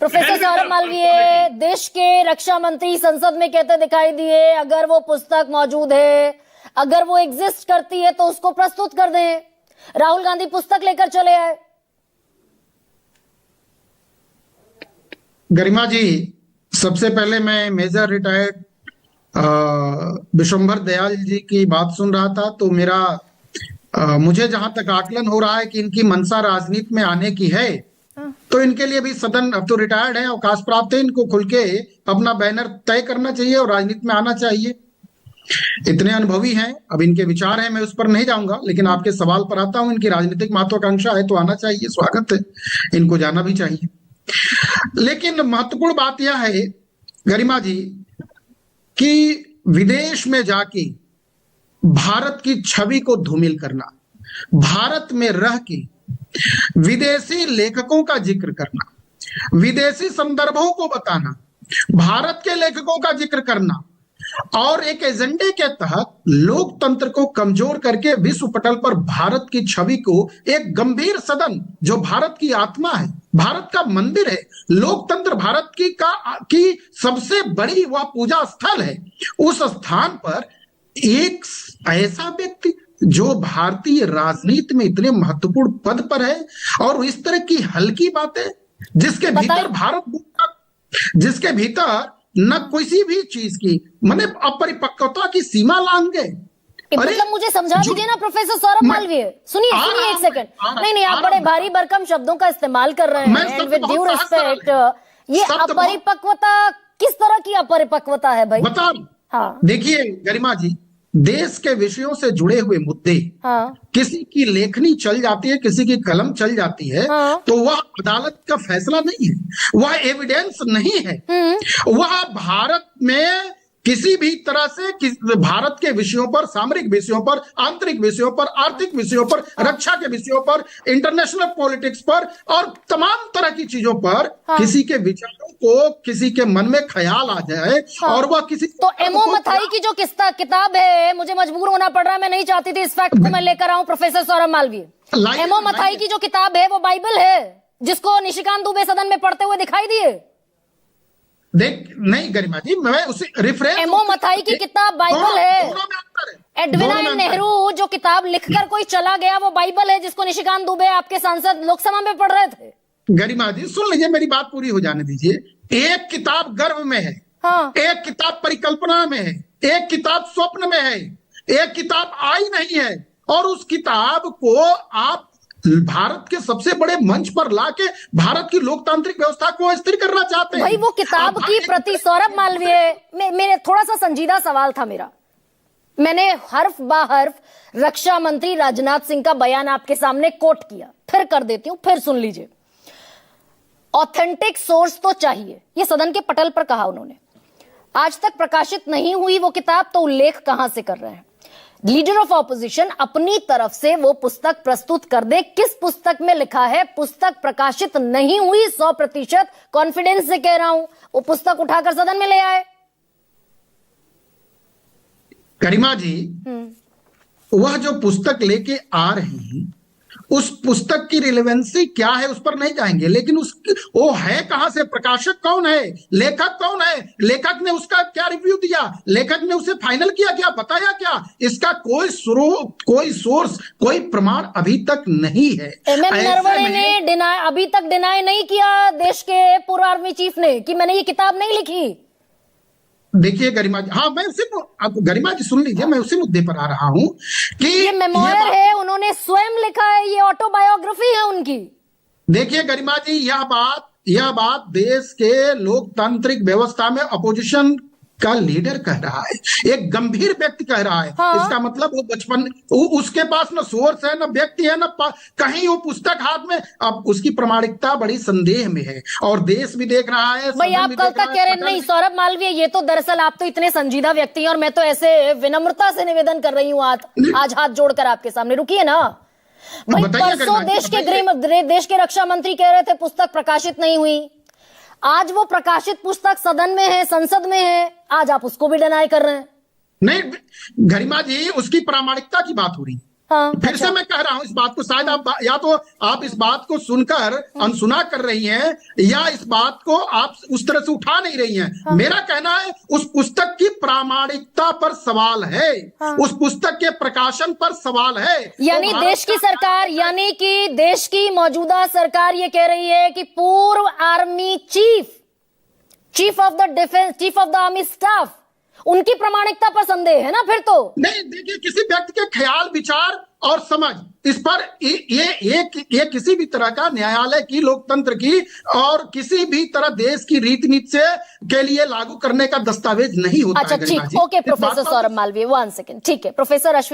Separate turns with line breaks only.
Professor Saurabh Malviya देश के रक्षा मंत्री संसद में कहते दिखाई दिए, अगर वो पुस्तक मौजूद है, अगर वो एग्जिस्ट करती है तो उसको प्रस्तुत कर दें। राहुल गांधी पुस्तक लेकर चले आए।
गरिमा जी, सबसे पहले मैं मेजर रिटायर्ड विश्वंभर दयाल जी की बात सुन रहा था, तो मुझे जहां तक आकलन हो रहा है कि इनकी मंशा राजनीति में आने की है, तो इनके लिए भी सदन अब तो रिटायर्ड है, अवकाश प्राप्त है, इनको खुल के अपना बैनर तय करना चाहिए और राजनीति में आना चाहिए। इतने अनुभवी हैं, अब इनके विचार हैं, मैं उस पर नहीं जाऊंगा, लेकिन आपके सवाल पर आता हूं। इनकी राजनीतिक महत्वाकांक्षा है तो आना चाहिए, स्वागत है, इनको जाना भी चाहिए। लेकिन महत्वपूर्ण बात यह है गरिमा जी कि विदेश में जाके भारत की छवि को धूमिल करना, भारत में रह के विदेशी लेखकों का जिक्र करना, विदेशी संदर्भों को बताना, भारत के लेखकों का जिक्र करना और एक एजेंडे के तहत लोकतंत्र को कमजोर करके विश्व पटल पर भारत की छवि को, एक गंभीर सदन जो भारत की आत्मा है, भारत का मंदिर है, लोकतंत्र भारत की सबसे बड़ी वह पूजा स्थल है, उस स्थान पर एक ऐसा व्यक्ति जो भारतीय राजनीति में इतने महत्वपूर्ण पद पर है और इस तरह की हल्की बातें जिसके भीतर न किसी भी चीज की माने अपरिपक्वता की सीमा लांग गए।
मतलब मुझे समझा दीजिए ना प्रोफेसर सौरभ मालवीय। सुनिए एक सेकंड। नहीं, आप बड़े भारी भरकम शब्दों का इस्तेमाल कर रहे हैं। विद ड्यू रिस्पेक्ट, ये अपरिपक्वता किस तरह की अपरिपक्वता है भाई?
बता। हाँ, देखिए गरिमा जी, देश के विषयों से जुड़े हुए मुद्दे, किसी की लेखनी चल जाती है, किसी की कलम चल जाती है, तो वह अदालत का फैसला नहीं है, वह एविडेंस नहीं है, वह भारत में किसी भी तरह से भारत के विषयों पर, सामरिक विषयों पर, आंतरिक विषयों पर, आर्थिक विषयों पर, रक्षा के विषयों पर, इंटरनेशनल पॉलिटिक्स पर और तमाम तरह की चीजों पर किसी के विचारों को, किसी के मन में ख्याल आ जाए और वह किसी
तो एमओ मथाई की जो किताब है, मुझे मजबूर होना पड़ रहा है, मैं नहीं चाहती थी इस फैक्ट को मैं लेकर आऊं प्रोफेसर सौरभ मालवीय। एमओ मथाई की जो किताब है वो बाइबल है, जिसको निशिकांत दुबे सदन में पढ़ते हुए दिखाई दिए।
नहीं गरिमा जी, मैं उसे रेफरेंस,
एमओ मथाई की किताब बाइबल है। एडविन नेहरू जो किताब लिखकर कोई चला गया वो बाइबल है, जिसको निशिकांत दुबे आपके सांसद लोकसभा में पढ़ रहे थे।
गरिमा जी सुन लीजिए, मेरी बात पूरी हो जाने दीजिए। एक किताब गर्भ में है, एक किताब परिकल्पना में है, एक किताब स्वप्न में है, एक किताब आई नहीं है, और उस किताब को आप भारत के सबसे बड़े मंच पर लाके भारत की लोकतांत्रिक व्यवस्था को अस्थिर करना चाहते हैं।
भाई वो किताब की प्रति सौरभ मालवीय, मेरे थोड़ा सा संजीदा सवाल था मेरा। मैंने हर्फ बा हर्फ रक्षा मंत्री राजनाथ सिंह का बयान आपके सामने कोट किया, फिर कर देती हूं, फिर सुन लीजिए। ऑथेंटिक सोर्स तो चाहिए, ये सदन के पटल पर कहा उन्होंने। आज तक प्रकाशित नहीं हुई वो किताब तो उल्लेख कहां से कर रहे हैं? लीडर ऑफ ऑपोजिशन अपनी तरफ से वो पुस्तक प्रस्तुत कर दे। किस पुस्तक में लिखा है पुस्तक प्रकाशित नहीं हुई? 100% कॉन्फिडेंस से कह रहा हूं, वो पुस्तक उठाकर सदन में ले आए।
गरिमा जी, वह जो पुस्तक लेके आ रहे हैं, उस पुस्तक की रिलेवेंसी क्या है उस पर नहीं जाएंगे, लेकिन वो है कहां से, प्रकाशक कौन है, लेखक कौन है, लेखक ने उसका क्या रिव्यू दिया, लेखक ने उसे फाइनल किया क्या, बताया क्या, इसका कोई स्रोत, कोई सोर्स, कोई प्रमाण अभी तक नहीं है।
एमएम नरवणे ने अभी तक डिनाई नहीं किया देश के पूर्व आर्मी चीफ ने कि मैंने ये किताब नहीं लिखी।
देखिए गरिमा जी, हाँ, मैं गरिमा जी सुन लीजिए, मैं उसी मुद्दे पर आ रहा हूं कि
ये मेमोयर है, उन्होंने स्वयं लिखा है, ये ऑटोबायोग्राफी है उनकी।
देखिए गरिमा जी, यह बात देश के लोकतांत्रिक व्यवस्था में अपोजिशन का लीडर कह रहा है, एक गंभीर व्यक्ति कह रहा है। इसका मतलब वो बचपन, उसके पास न सोर्स है, न व्यक्ति है, न कहीं वो पुस्तक हाथ में, अब उसकी प्रामाणिकता बड़ी संदेह में है और देश भी देख रहा है।
भाई आप कल तक कह रहे नहीं सौरभ मालवीय, ये तो दरअसल आप तो इतने संजीदा व्यक्ति हैं और मैं तो ऐसे विनम्रता से निवेदन कर रही हूँ आज हाथ जोड़कर आपके सामने। रुकिए ना भाई, परसों देश के रक्षा मंत्री कह रहे थे पुस्तक प्रकाशित नहीं हुई, आज वो प्रकाशित पुस्तक सदन में है, संसद में है, आज आप उसको भी डिनाई कर रहे हैं।
नहीं गरिमा जी, उसकी प्रामाणिकता की बात हो रही,
हाँ,
फिर से मैं कह रहा हूं इस बात को, शायद आप या तो आप इस बात को सुनकर अनसुना कर रही हैं, या इस बात को आप उस तरह से उठा नहीं रही हैं। मेरा कहना है उस पुस्तक की प्रामाणिकता पर सवाल है, उस पुस्तक के प्रकाशन पर सवाल है।
यानी देश की सरकार, यानी कि देश की मौजूदा सरकार ये कह रही है कि पूर्व army chief of the defence, chief of the army staff, उनकी प्रामाणिकता पर संदेह है ना फिर तो?
नहीं, देखिए, किसी व्यक्ति के ख्याल, विचार और समझ, इस पर ये किसी भी तरह का न्यायालय की, लोकतंत्र की और किसी भी तरह देश की रीति नीति से के लिए लागू करने का दस्तावेज नहीं होता।
अच्छा, ठीक, okay professor Saurabh Malviya, 1 second, ठीक है प्रोफेसर अश्विन।